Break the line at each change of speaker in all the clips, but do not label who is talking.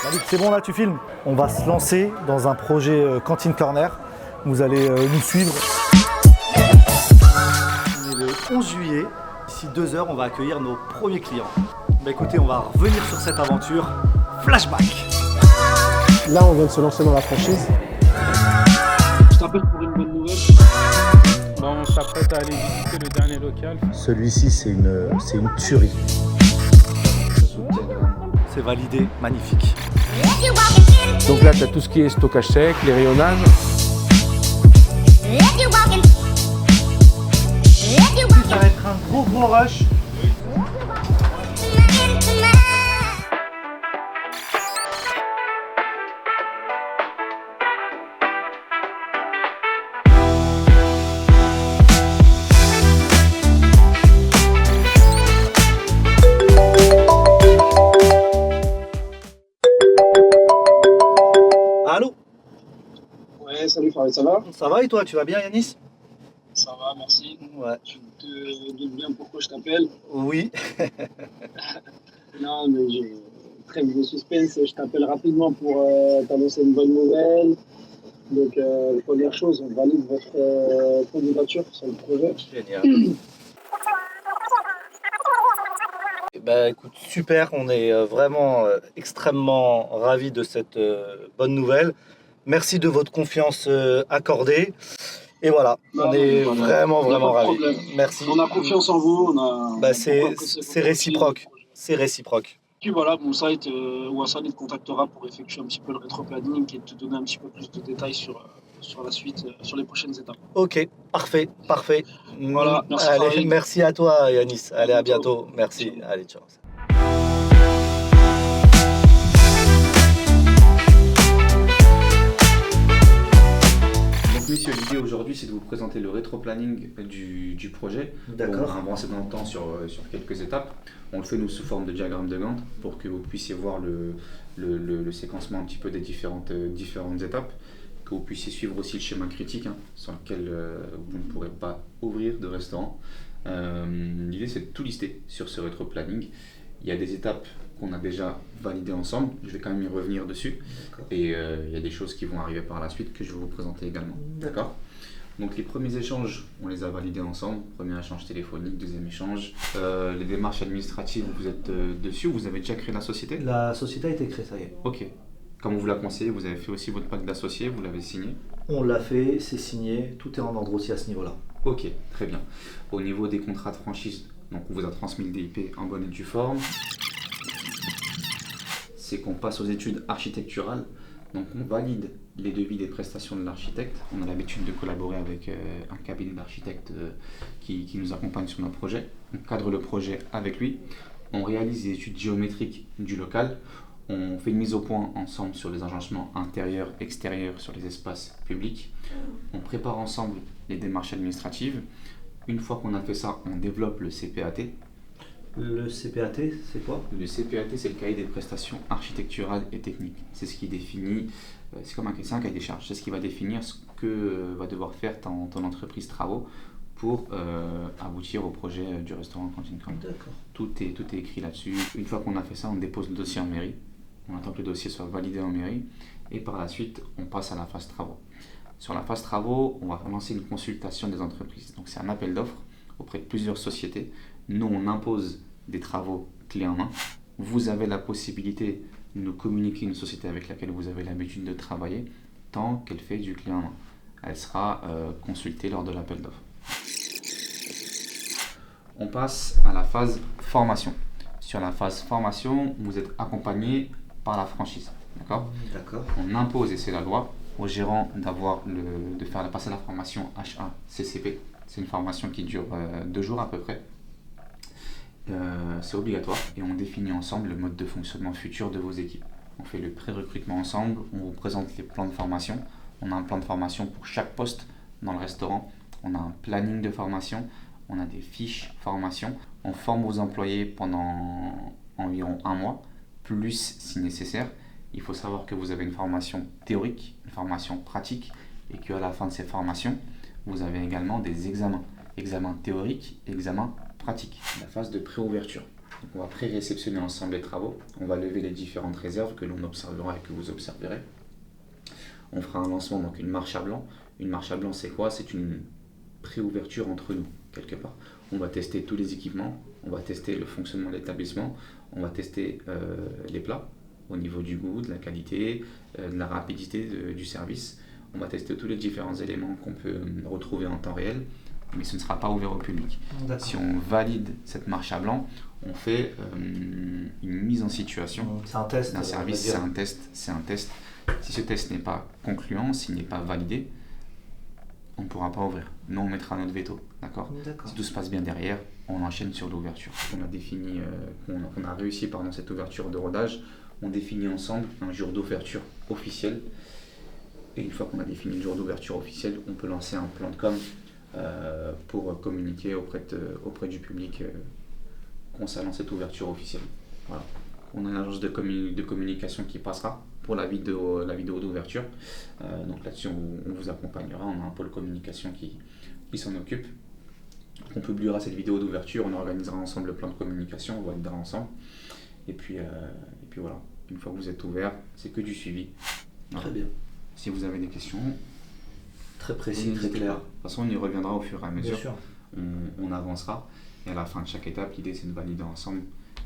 Malik, c'est bon là, tu filmes? On va se lancer dans un projet Cantine Corner. Vous allez nous suivre. On est le 11 juillet. D'ici 2 heures, on va accueillir nos premiers clients. Bah écoutez, on va revenir sur cette aventure. Flashback.
Là, on vient de se lancer dans la franchise.
Je t'appelle pour une bonne nouvelle.
Bon, on s'apprête à aller visiter le dernier local.
Celui-ci, c'est une tuerie. C'est validé, magnifique.
Donc là, tu as tout ce qui est stockage sec, les rayonnages.
Ça va être un gros rush. Allô?
Ouais, salut Farid, ça va?
Ça va et toi, tu vas bien Yanis?
Ça va, merci.
Ouais.
Tu te doutes bien pourquoi je t'appelle?
Oui.
Non, mais trêve de suspense, je t'appelle rapidement pour t'annoncer une bonne nouvelle. Donc, première chose, on valide votre candidature sur le projet.
Génial. Bah écoute, super, on est vraiment extrêmement ravis de cette bonne nouvelle. Merci de votre confiance accordée. Et voilà, on est vraiment ravis. Merci.
On a confiance en vous.
C'est réciproque. C'est réciproque.
Puis voilà, mon site ou un te contactera pour effectuer un petit peu le rétro-planning et te donner un petit peu plus de détails sur la suite, sur les prochaines étapes.
Ok, parfait.
Voilà, merci
Allez,
Farid.
merci à toi Yanis. Allez, à bientôt. Merci. Allez, ciao.
Donc messieurs, l'idée aujourd'hui c'est de vous présenter le rétro-planning du projet.
D'accord.
On va avancer dans le temps sur quelques étapes. On le fait nous sous forme de diagramme de Gantt pour que vous puissiez voir le séquencement un petit peu des différentes étapes, que vous puissiez suivre aussi le schéma critique sans lequel vous ne pourrez pas ouvrir de restaurant. L'idée c'est de tout lister sur ce rétro-planning. Il y a des étapes qu'on a déjà validées ensemble, je vais quand même y revenir dessus. Et il y a des choses qui vont arriver par la suite que je vais vous présenter également. D'accord ? Donc les premiers échanges, on les a validés ensemble. Premier échange téléphonique, deuxième échange. Les démarches administratives, vous êtes dessus, vous avez déjà créé la société ?
La société a été créée, ça y est.
Ok. Comme on vous l'a conseillé, vous avez fait aussi votre pacte d'associés, vous l'avez signé ?
On l'a fait, c'est signé, tout est en ordre aussi à ce niveau-là.
Ok, très bien. Au niveau des contrats de franchise, donc on vous a transmis le DIP en bonne et due forme. C'est qu'on passe aux études architecturales. Donc on valide les devis des prestations de l'architecte. On a l'habitude de collaborer avec un cabinet d'architectes qui nous accompagne sur nos projets. On cadre le projet avec lui. On réalise les études géométriques du local. On fait une mise au point ensemble sur les agencements intérieurs, extérieurs, sur les espaces publics. On prépare ensemble les démarches administratives. Une fois qu'on a fait ça, on développe le CPAT.
Le CPAT, c'est quoi?
Le CPAT, c'est le cahier des prestations architecturales et techniques. C'est ce qui définit, c'est comme un cahier des charges, c'est ce qui va définir ce que va devoir faire ton entreprise travaux pour aboutir au projet du restaurant Cantine Corner.
D'accord.
Tout est écrit là-dessus. Une fois qu'on a fait ça, on dépose le dossier en mairie. On attend que le dossier soit validé en mairie. Et par la suite, on passe à la phase travaux. Sur la phase travaux, on va lancer une consultation des entreprises. Donc c'est un appel d'offres auprès de plusieurs sociétés. Nous, on impose des travaux clés en main. Vous avez la possibilité de nous communiquer une société avec laquelle vous avez l'habitude de travailler tant qu'elle fait du clé en main. Elle sera consultée lors de l'appel d'offres. On passe à la phase formation. Sur la phase formation, vous êtes accompagné par la franchise. D'accord ? On impose, et c'est la loi, aux gérants de faire passer la formation HACCP. C'est une formation qui dure 2 jours à peu près. C'est obligatoire et on définit ensemble le mode de fonctionnement futur de vos équipes. On fait le pré-recrutement ensemble, on vous présente les plans de formation. On a un plan de formation pour chaque poste dans le restaurant. On a un planning de formation, on a des fiches formation. On forme vos employés pendant environ 1 mois, plus si nécessaire. Il faut savoir que vous avez une formation théorique, une formation pratique et qu'à la fin de ces formations, vous avez également des examens théoriques et examens pratiques. La phase de préouverture. Donc on va pré-réceptionner ensemble les travaux. On va lever les différentes réserves que l'on observera et que vous observerez. On fera un lancement, donc une marche à blanc. Une marche à blanc, c'est quoi? C'est une pré-ouverture entre nous, quelque part. On va tester tous les équipements, on va tester le fonctionnement de l'établissement, on va tester les plats au niveau du goût, de la qualité, de la rapidité du service. On va tester tous les différents éléments qu'on peut retrouver en temps réel, mais ce ne sera pas ouvert au public. Si on valide cette marche à blanc, on fait une mise en situation
C'est un test
d'un service, c'est un test. Si ce test n'est pas concluant, s'il n'est pas validé, on ne pourra pas ouvrir. Nous, on mettra notre veto, d'accord? Si tout se passe bien derrière, on enchaîne sur l'ouverture. On a défini, on a réussi pendant cette ouverture de rodage, on définit ensemble un jour d'ouverture officiel. Et une fois qu'on a défini le jour d'ouverture officiel, on peut lancer un plan de com pour communiquer auprès du public concernant cette ouverture officielle. Voilà. On a une agence de communication qui passera pour la vidéo d'ouverture. Donc là-dessus, on vous accompagnera. On a un pôle communication qui s'en occupe. On publiera cette vidéo d'ouverture, on organisera ensemble le plan de communication, on validera ensemble. Et puis voilà, une fois que vous êtes ouvert, c'est que du suivi. Voilà.
Très bien.
Si vous avez des questions,
Très précis, très clair.
de toute façon, on y reviendra au fur et à mesure.
Bien sûr.
On avancera. Et à la fin de chaque étape, l'idée c'est de valider ensemble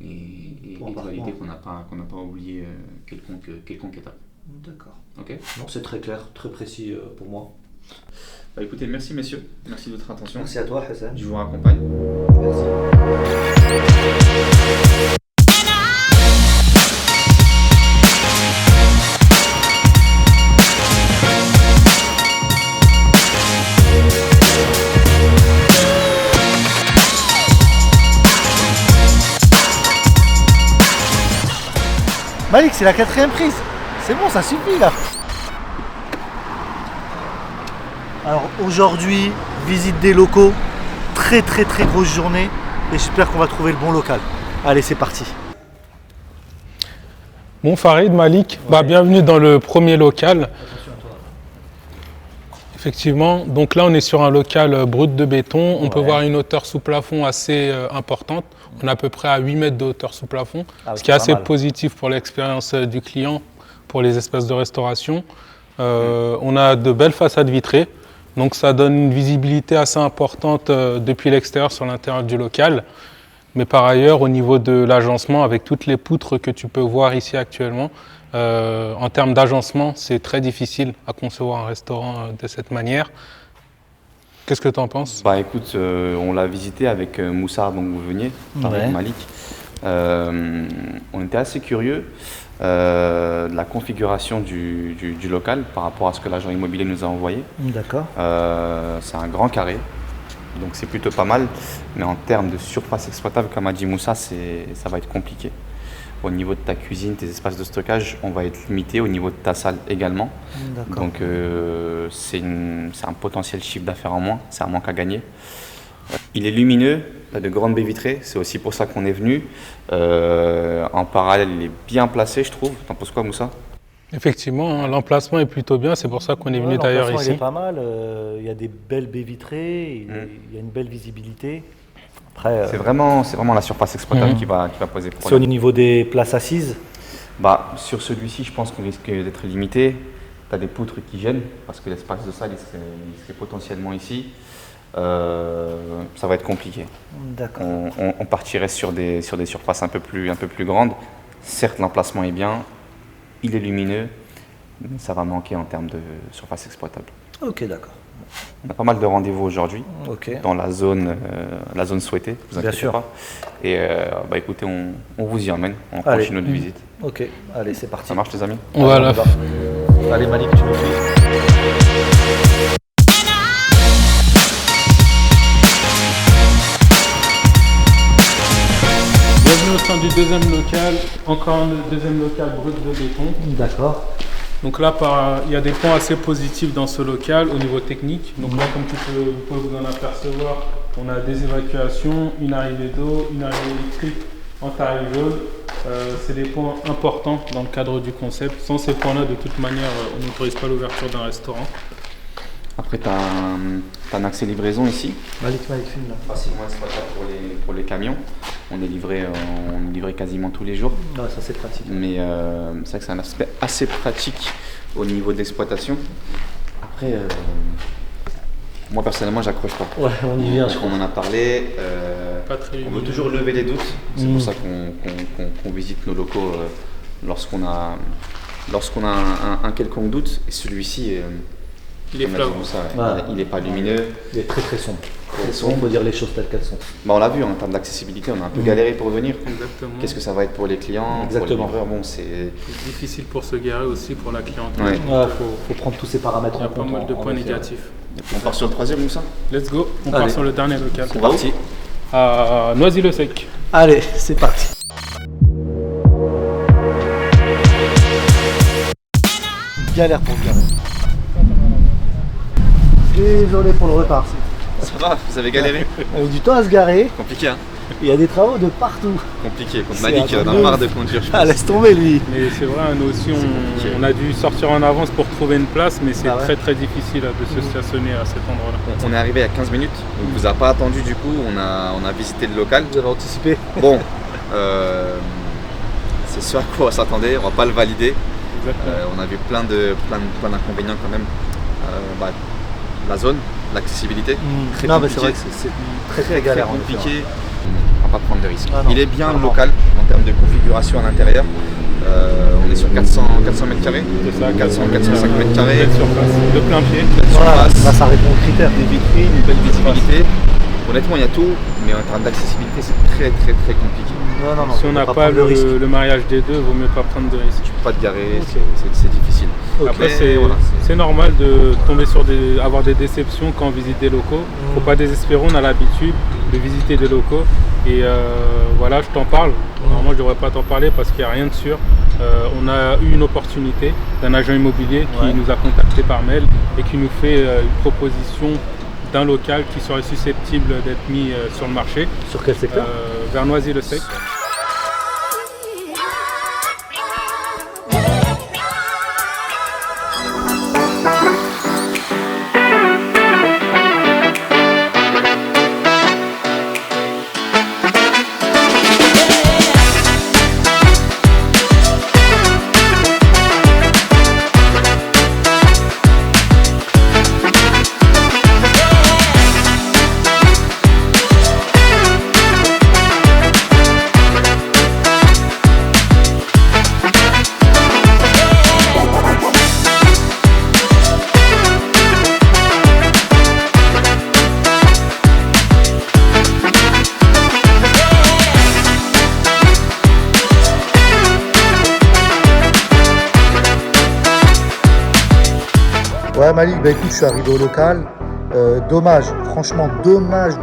et
Point
de
par
valider
point.
qu'on n'a pas oublié quelconque étape.
D'accord.
Ok.
Non, c'est très clair, très précis pour moi.
Bah écoutez, merci messieurs, merci de votre attention.
Merci à toi, Hassan.
Je vous raccompagne.
Merci.
Malik, c'est la 4e prise. C'est bon, ça suffit là. Alors aujourd'hui, visite des locaux. Très grosse journée. Et j'espère qu'on va trouver le bon local. Allez, c'est parti.
Bon Farid, Malik, bienvenue dans le premier local. Effectivement, donc là on est sur un local brut de béton. On peut voir une hauteur sous plafond assez importante. On est à peu près à 8 mètres de hauteur sous plafond, ce qui est assez positif pour l'expérience du client, pour les espaces de restauration. On a de belles façades vitrées, donc ça donne une visibilité assez importante depuis l'extérieur sur l'intérieur du local. Mais par ailleurs, au niveau de l'agencement, avec toutes les poutres que tu peux voir ici actuellement, en termes d'agencement, c'est très difficile à concevoir un restaurant de cette manière. Qu'est-ce que tu en penses?
Bah écoute, on l'a visité avec Moussa, donc vous veniez, avec Malik. On était assez curieux de la configuration du local par rapport à ce que l'agent immobilier nous a envoyé.
D'accord.
C'est un grand carré, donc c'est plutôt pas mal. Mais en termes de surface exploitable, comme a dit Moussa, ça va être compliqué. Au niveau de ta cuisine, tes espaces de stockage, on va être limité. Au niveau de ta salle également. Donc c'est un potentiel chiffre d'affaires en moins, c'est un manque à gagner. Il est lumineux, il a de grandes baies vitrées, c'est aussi pour ça qu'on est venu. En parallèle, il est bien placé, je trouve. T'en penses quoi, Moussa?
Effectivement, l'emplacement est plutôt bien, c'est pour ça qu'on est venu d'ailleurs ici.
Il est pas mal, il y a des belles baies vitrées, il y a une belle visibilité. Après,
c'est vraiment la surface exploitable qui va poser
c'est au
problème.
niveau des places assises.
Sur celui-ci, je pense qu'on risque d'être limité. Tu as des poutres qui gênent parce que l'espace de salle il serait potentiellement ici. Ça va être compliqué.
D'accord.
On partirait sur des surfaces un peu plus grandes. Certes, l'emplacement est bien, il est lumineux, mais ça va manquer en termes de surface exploitable.
Ok, d'accord.
On a pas mal de rendez-vous aujourd'hui dans la zone souhaitée, vous
Bien
inquiétez
sûr.
pas. Et écoutez, on vous y emmène, on continue notre visite.
Ok, allez, c'est parti.
Ça marche les amis?
Voilà.
Allez, Malik, tu me suis.
Bienvenue au sein du deuxième local, encore un deuxième local brut de béton.
D'accord.
Donc là, il y a des points assez positifs dans ce local au niveau technique. Donc là, comme vous pouvez vous en apercevoir, on a des évacuations, une arrivée d'eau, une arrivée électrique en tarif jaune. C'est des points importants dans le cadre du concept. Sans ces points-là, de toute manière, on n'autorise pas l'ouverture d'un restaurant.
Après, tu as un accès livraison ici,
Malik, filme là.
facilement exploitable pour les camions. on est livré quasiment tous les jours.
Ouais, ça c'est pratique.
Mais c'est vrai que c'est un aspect assez pratique au niveau de l'exploitation. Après, moi personnellement, j'accroche pas.
Ouais, on y vient, je crois.
On en a parlé.
Pas très
On veut
lumineux.
toujours lever les doutes. C'est pour ça qu'on visite nos locaux lorsqu'on a un quelconque doute. Et celui-ci,
Il est flagrant.
il n'est pas lumineux.
Il est très très sombre.
Très
On
sombre.
peut dire les choses telles qu'elles sont.
Bah, on l'a vu en termes d'accessibilité, on a un peu galéré pour venir.
Exactement.
Qu'est-ce que ça va être pour les clients,
Exactement.
pour les livreurs? Bon, c'est
C'est difficile pour se garer aussi pour la clientèle.
Ouais.
Ouais, faut prendre tous ces paramètres
Il y a
en
pas
compte.
mal de
en
points
effet.
négatifs.
On part sur le troisième ou ça?
Let's go, on
Allez.
part sur le dernier local.
C'est parti.
À Noisy-le-Sec.
Allez, c'est parti. Galère pour se garer. Désolé pour le retard.
Ça va, vous avez galéré?
On a eu du temps à se garer.
Compliqué, hein?
Il y a des travaux de partout.
Compliqué. Contre
C'est
Malik,
un
on
truc
a
de
marre
ouf.
de conduire, je
Ah,
pense.
laisse tomber lui.
Mais c'est vrai, nous aussi,
compliqué.
on a dû sortir en avance pour trouver une place, mais c'est
Ah ouais.
très très difficile de se stationner à cet endroit-là.
On est arrivé à 15 minutes, donc vous a pas attendu du coup, on a visité le local.
Vous avez anticipé.
Bon, c'est ce à quoi on s'attendait, on va pas le valider.
Exactement.
On a vu plein d'inconvénients quand même. La zone, l'accessibilité, très
Non, mais c'est
compliqué.
vrai que c'est très très galère. en effet,
compliqué. On va pas prendre de risques.
Ah non,
Il est bien
clairement.
local en termes de configuration à l'intérieur. On est sur 400 mètres carrés,
C'est ça,
400-405 mètres carrés.
Belle surface, de plein pied.
Voilà,
surface.
là ça répond aux critères.
Des vitrines, une belle visibilité. Honnêtement, il y a tout, mais en termes d'accessibilité, c'est très compliqué.
Non,
Si on n'a pas
prendre le risque.
le mariage des deux, il vaut mieux pas prendre de risques.
Tu peux pas te garer,
Ok.
c'est difficile.
Ok.
Après,
Mais voilà,
c'est normal de tomber sur avoir des déceptions quand on visite des locaux. Faut pas désespérer, on a l'habitude de visiter des locaux. Et voilà, je t'en parle. Normalement, je devrais pas t'en parler parce qu'il n'y a rien de sûr. On a eu une opportunité d'un agent immobilier qui
Ouais.
nous a contacté par mail et qui nous fait une proposition d'un local qui serait susceptible d'être mis sur le marché,
Sur quel secteur
vers Noisy-le-Sec.
Ouais Malik, bah écoute, je suis arrivé au local. Dommage, franchement dommage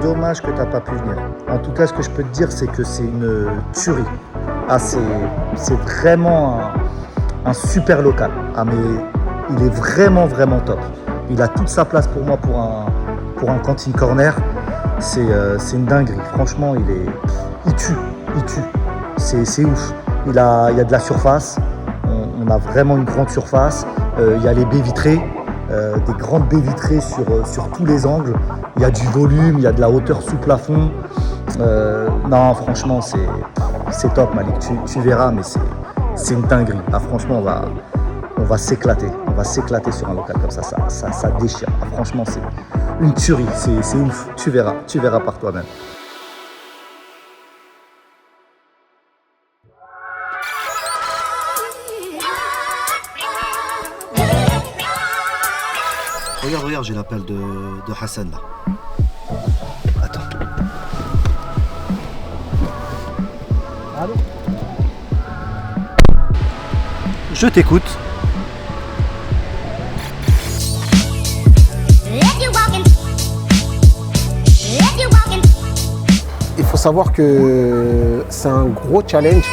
que tu n'as pas pu venir. En tout cas, ce que je peux te dire, c'est que c'est une tuerie. Ah, c'est vraiment un super local. Ah, mais il est vraiment top. Il a toute sa place pour moi pour un cantine corner. C'est une dinguerie. Franchement, il tue. C'est ouf. Il y a de la surface. On a vraiment une grande surface. Il y a les baies vitrées. Des grandes baies vitrées sur tous les angles. Il y a du volume, il y a de la hauteur sous plafond. Non, franchement, c'est top, Malik. Tu verras, mais c'est une dinguerie. Ah, franchement, on va s'éclater. On va s'éclater sur un local comme ça. Ça déchire. Ah, franchement, c'est une tuerie. C'est ouf. Tu verras par toi-même. Regarde, j'ai l'appel de Hassan là. Attends. Allô ? Je t'écoute.
Il faut savoir que c'est un gros challenge